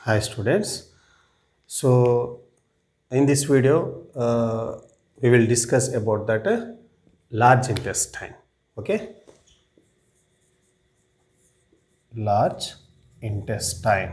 Hi students. So in this video we will discuss about that large intestine. Okay, large intestine.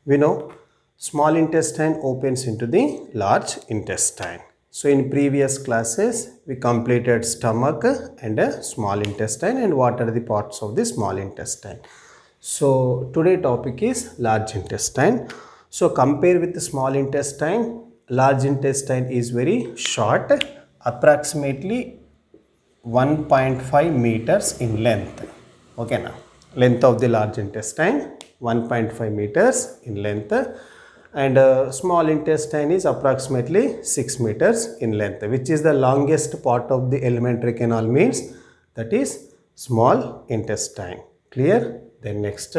We know small intestine opens into the large intestine. So in previous classes we completed stomach and a small intestine and what are the parts of the small intestine. So today topic is large intestine. So compare with the small intestine, large intestine is very short, approximately 1.5 meters in length. Okay, now length of the large intestine 1.5 meters in length, and small intestine is approximately 6 meters in length, which is the longest part of the alimentary canal, means that is small intestine. Clear? Then next,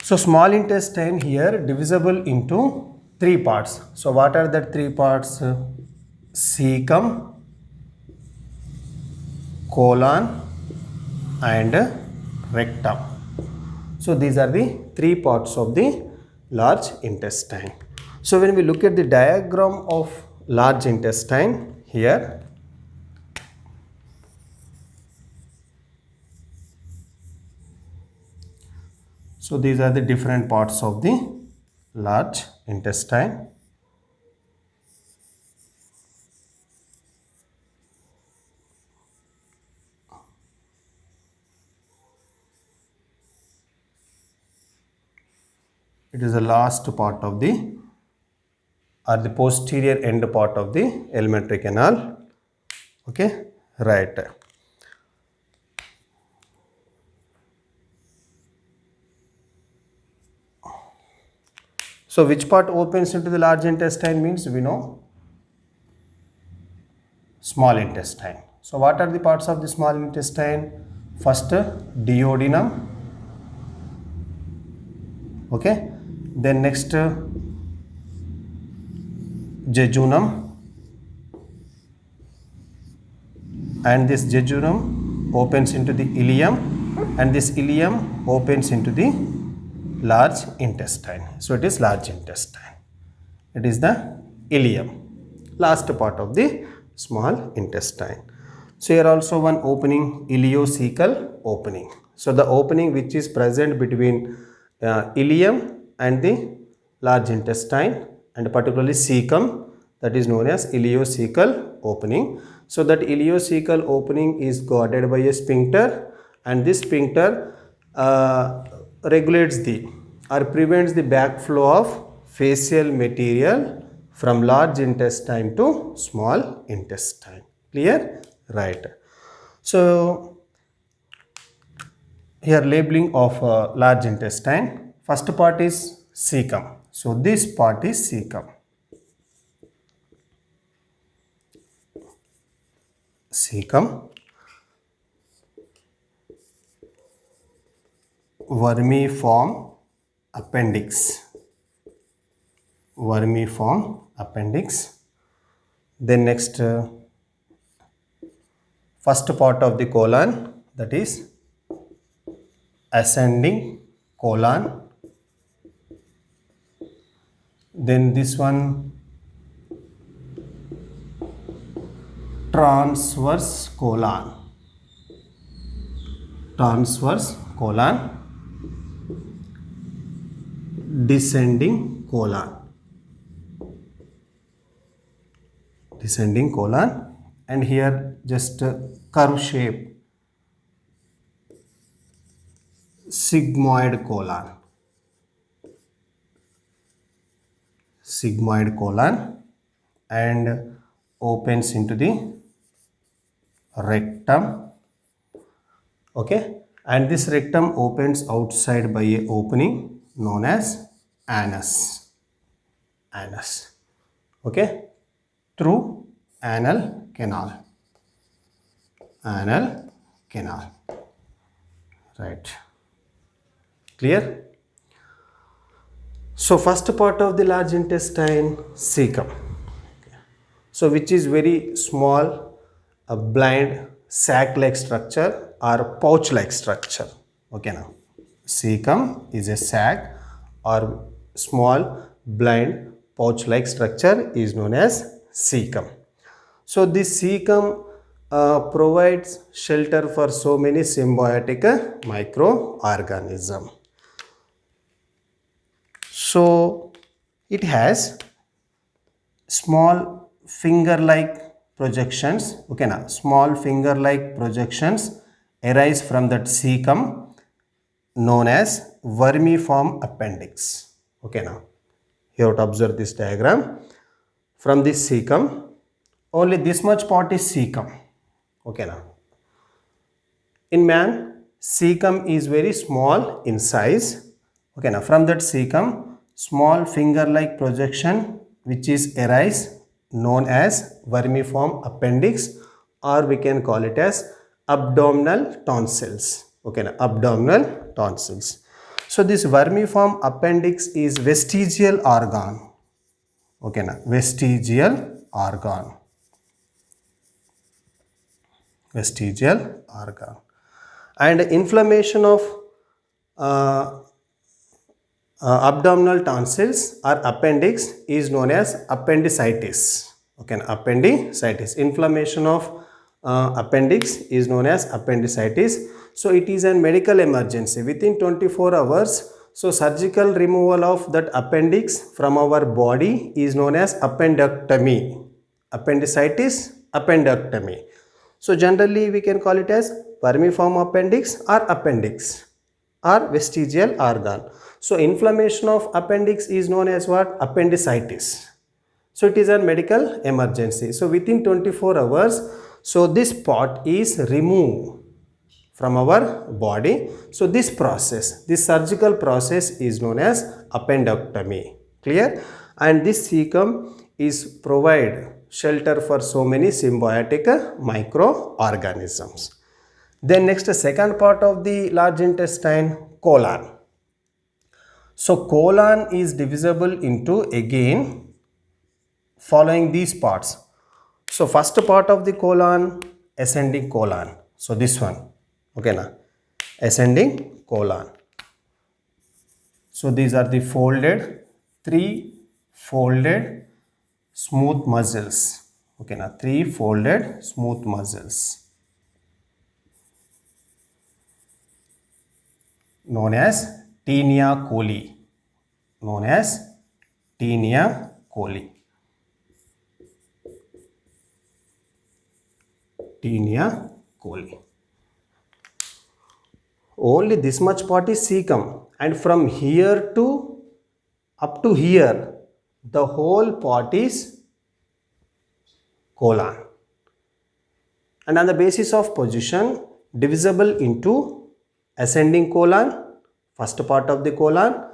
so small intestine here divisible into three parts. So what are the three parts? Cecum, colon and rectum. So these are the three parts of the large intestine. So when we look at the diagram of large intestine here, so these are the different parts of the large intestine. It is the last part of the posterior end part of the alimentary canal. Okay, right. So which part opens into the large intestine means we know small intestine. So what are the parts of the small intestine? First, duodenum. Okay, then next, jejunum, and this jejunum opens into the ileum, and this ileum opens into the large intestine. So it is large intestine. It is the ileum, last part of the small intestine. So here also one opening, ileocecal opening. So the opening which is present between ileum and the large intestine, and particularly cecum, that is known as ileocecal opening. So that ileocecal opening is guarded by a sphincter, and this sphincter regulates the or prevents the backflow of facial material from large intestine to small intestine. Clear? Right. So here labeling of large intestine. First part is cecum. So this part is cecum. Cecum. Vermiform appendix. Vermiform appendix. Then next, first part of the colon, that is ascending colon. Then this one, transverse colon. Transverse colon. Descending colon. Descending colon, and here just curve shape, sigmoid colon. Sigmoid colon, and opens into the rectum. Okay, and this rectum opens outside by a opening known as anus. Anus. Okay, through anal canal. Anal canal. Right. Clear? So first part of the large intestine, cecum. So which is very small, blind sac-like structure or pouch-like structure. Okay now, cecum is a sac or small blind pouch-like structure is known as cecum. So this cecum provides shelter for so many symbiotic microorganisms. So it has small finger-like projections. Okay now, small finger-like projections arise from that cecum known as vermiform appendix. Okay now, you have to observe this diagram. From this cecum, only this much part is cecum. Okay now, in man, cecum is very small in size. Okay now, from that cecum, small finger-like projection which is arise known as vermiform appendix, or we can call it as abdominal tonsils. Okay now, abdominal tonsils. So this vermiform appendix is vestigial organ. Okay now, vestigial organ. Vestigial organ. And inflammation of abdominal tonsils or appendix is known as appendicitis. Okay, appendicitis. Inflammation of appendix is known as appendicitis. So it is a medical emergency within 24 hours. So surgical removal of that appendix from our body is known as appendectomy. Appendicitis, appendectomy. So generally we can call it as vermiform appendix or appendix or vestigial organ. So inflammation of appendix is known as what? Appendicitis. So it is a medical emergency. So within 24 hours, so this part is removed from our body. So this process, this surgical process is known as appendectomy. Clear? And this cecum is provide shelter for so many symbiotic microorganisms. Then next, second part of the large intestine, colon. So colon is divisible into again following these parts. So first part of the colon, ascending colon. So this one, okay na, ascending colon. So these are the folded, three folded smooth muscles. Okay na, three folded smooth muscles known as Taenia coli. Known as Taenia coli. Taenia coli. Only this much part is cecum, and from here to up to here, the whole part is colon. And on the basis of position, divisible into ascending colon, first part of the colon,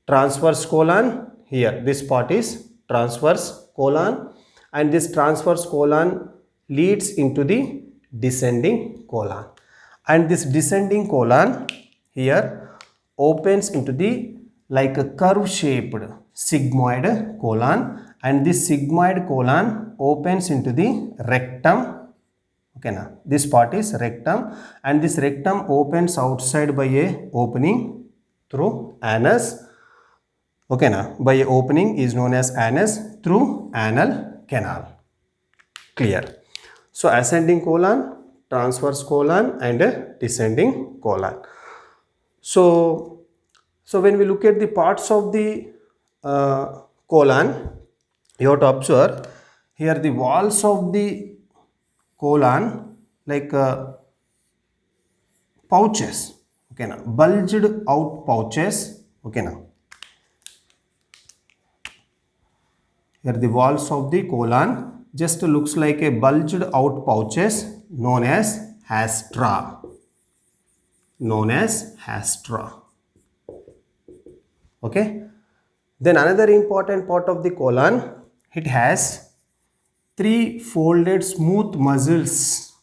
transverse colon, here this part is transverse colon, and this transverse colon leads into the descending colon, and this descending colon here opens into the like a curve shaped sigmoid colon, and this sigmoid colon opens into the rectum. Okay na, this part is rectum, and this rectum opens outside by a opening through anus. Okay na, by a opening is known as anus through anal canal. Clear? So ascending colon, transverse colon, and descending colon. So when we look at the parts of the colon, you have to observe here the walls of the colon like pouches. Okay na, bulged out pouches. Okay na, here the walls of the colon just looks like a bulged out pouches known as haestra. Known as haestra. Okay. Then another important part of the colon, it has three folded smooth muscles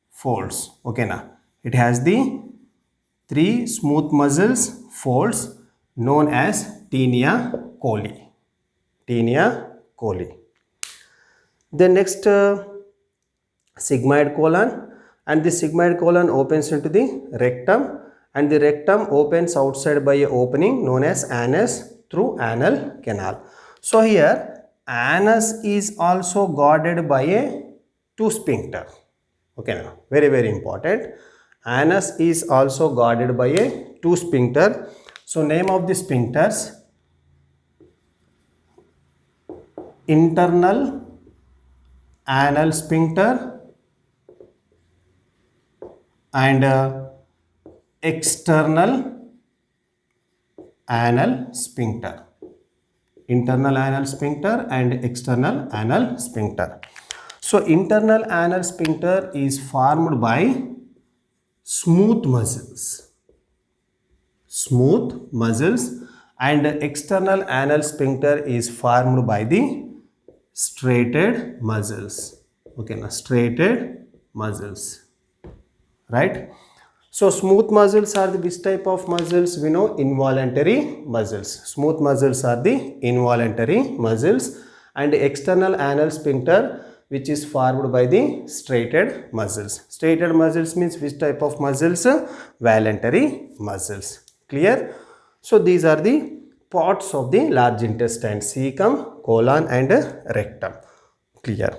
folds. Okay na, it has the three smooth muscles folds known as Taenia coli. Taenia coli. Then next sigmoid colon, and the sigmoid colon opens into the rectum, and the rectum opens outside by a opening known as anus through anal canal. So here anus is also guarded by a two sphincter. Okay, now very important. Anus is also guarded by a two sphincter. So name of the sphincters: internal anal sphincter and external anal sphincter. Internal anal sphincter and external anal sphincter. So internal anal sphincter is formed by smooth muscles, and external anal sphincter is formed by the striated muscles. Okay, now striated muscles, right? So smooth muscles are the which type of muscles? We know involuntary muscles. Smooth muscles are the involuntary muscles, and external anal sphincter which is formed by the striated muscles. Striated muscles means which type of muscles? Voluntary muscles. Clear? So these are the parts of the large intestine: cecum, colon and rectum. Clear?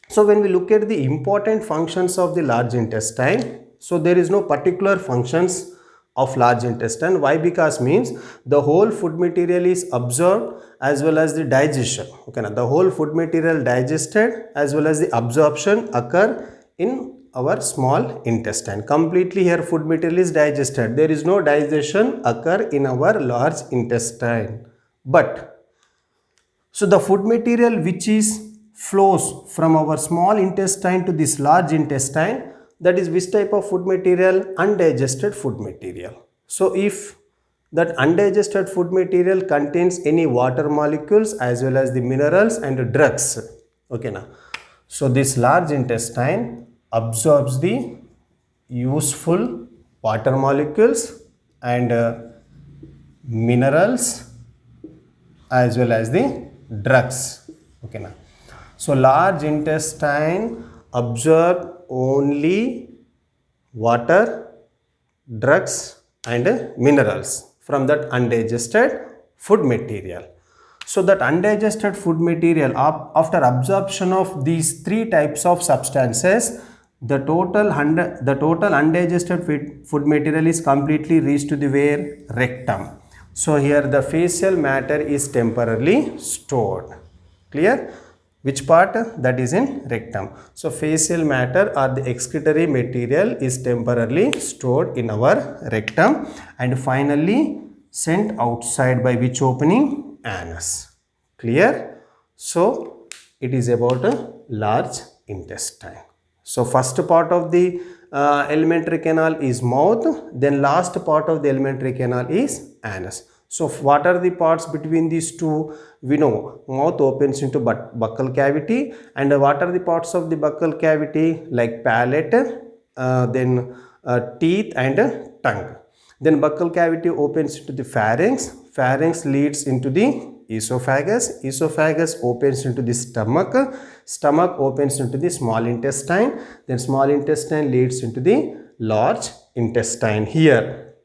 So when we look at the important functions of the large intestine, so there is no particular functions of large intestine. Why? Because means the whole food material is absorbed as well as the digestion. Okay, now the whole food material digested as well as the absorption occur in our small intestine. Completely here food material is digested. There is no digestion occur in our large intestine. But so the food material which is flows from our small intestine to this large intestine, that is which type of food material? Undigested food material. So if that undigested food material contains any water molecules as well as the minerals and drugs. Okay, now so this large intestine absorbs the useful water molecules and minerals as well as the drugs. Okay, now so large intestine absorb only water, drugs and minerals from that undigested food material. So that undigested food material, after absorption of these three types of substances, the total undigested food material is completely reached to the where? Rectum. So here the fecal matter is temporarily stored. Clear? Which part? That is in rectum. So fecal matter or the excretory material is temporarily stored in our rectum and finally sent outside by which opening? Anus. Clear? So it is about a large intestine. So first part of the alimentary canal is mouth, then last part of the alimentary canal is anus. So what are the parts between these two? We know mouth opens into buccal cavity, and what are the parts of the buccal cavity? Like palate, then teeth and tongue. Then buccal cavity opens into the pharynx. Pharynx leads into the esophagus. Esophagus opens into the stomach. Stomach opens into the small intestine. Then small intestine leads into the large intestine here.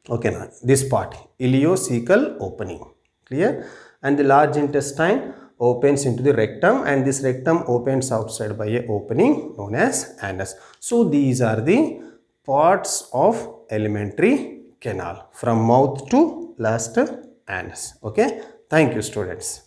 Okay, now this part, ileocecal opening. Clear? And the large intestine opens into the rectum, and this rectum opens outside by a opening known as anus. So these are the parts of alimentary canal from mouth to last anus. Okay, thank you students.